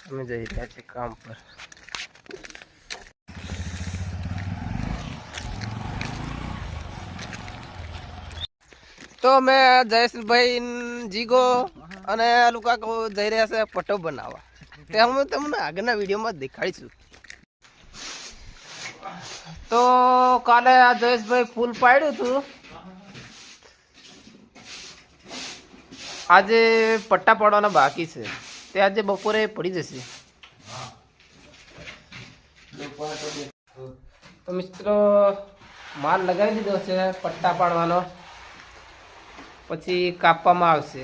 અમે જઈ રહ્યા છીએ કામ પર। તો મેં જયેશભાઈ જીગો અને લુકા જઈ રહ્યા છે પટ્ટો બનાવવા। તે હું તમને આગળના વિડીયોમાં દેખાડીશું। તો કાલે આ જયેશભાઈ ફૂલ પાડ્યું હતું, આજે પટ્ટા પાડવાના બાકી છે, તે આજે બપોરે પડી જશે। તો મિત્રો માલ લગાવી દીધો છે પટ્ટા પાડવાનો, પછી કાપવામાં આવશે।